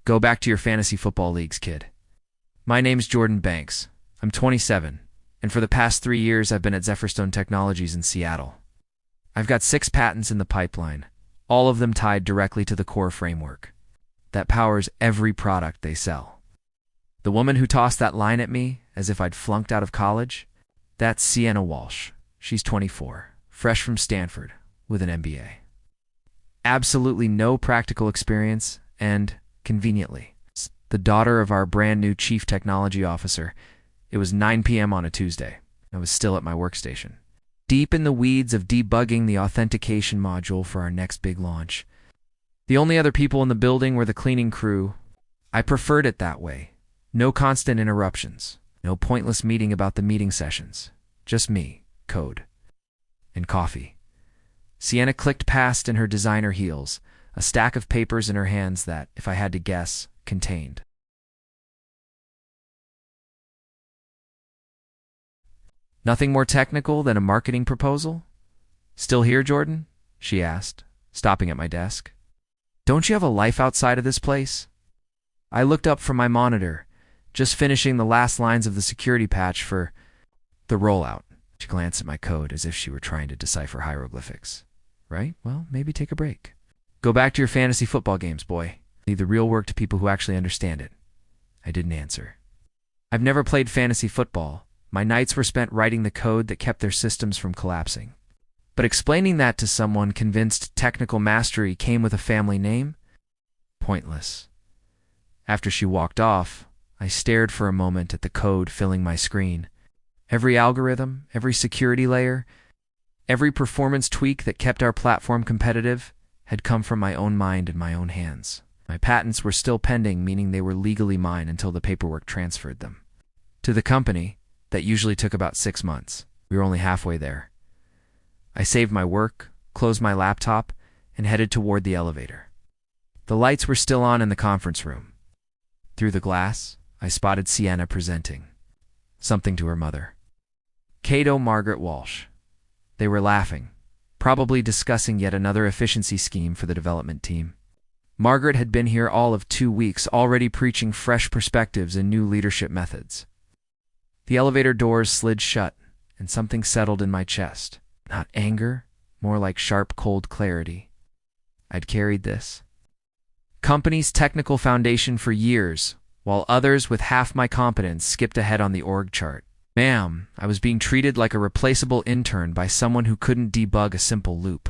Go back to your fantasy football leagues, kid. My name's Jordan Banks. I'm 27, and for the past 3 years I've been at Zephyrstone Technologies in Seattle. I've got 6 patents in the pipeline, all of them tied directly to the core framework that powers every product they sell. The woman who tossed that line at me, as if I'd flunked out of college, that's Sienna Walsh. She's 24, fresh from Stanford, with an MBA. Absolutely no practical experience, and, conveniently, the daughter of our brand new chief technology officer. It was 9 p.m. on a Tuesday. I was still at my workstation, deep in the weeds of debugging the authentication module for our next big launch. The only other people in the building were the cleaning crew. I preferred it that way. No constant interruptions. No pointless meeting about the meeting sessions. Just me, code, and coffee. Sienna clicked past in her designer heels, a stack of papers in her hands that, if I had to guess, contained. Nothing more technical than a marketing proposal? Still here, Jordan? She asked, stopping at my desk. Don't you have a life outside of this place? I looked up from my monitor, just finishing the last lines of the security patch for the rollout. She glanced at my code as if she were trying to decipher hieroglyphics. Right? Well, maybe take a break. Go back to your fantasy football games, boy. Leave the real work to people who actually understand it. I didn't answer. I've never played fantasy football. My nights were spent writing the code that kept their systems from collapsing. But explaining that to someone convinced technical mastery came with a family name? Pointless. After she walked off, I stared for a moment at the code filling my screen. Every algorithm, every security layer, every performance tweak that kept our platform competitive had come from my own mind and my own hands. My patents were still pending, meaning they were legally mine until the paperwork transferred them. To the company, that usually took about 6 months. We were only halfway there. I saved my work, closed my laptop, and headed toward the elevator. The lights were still on in the conference room. Through the glass, I spotted Sienna presenting something to her mother. Cato Margaret Walsh. They were laughing, probably discussing yet another efficiency scheme for the development team. Margaret had been here all of 2 weeks, already preaching fresh perspectives and new leadership methods. The elevator doors slid shut, and something settled in my chest. Not anger, more like sharp, cold clarity. I'd carried this company's technical foundation for years, while others with half my competence skipped ahead on the org chart. Ma'am, I was being treated like a replaceable intern by someone who couldn't debug a simple loop.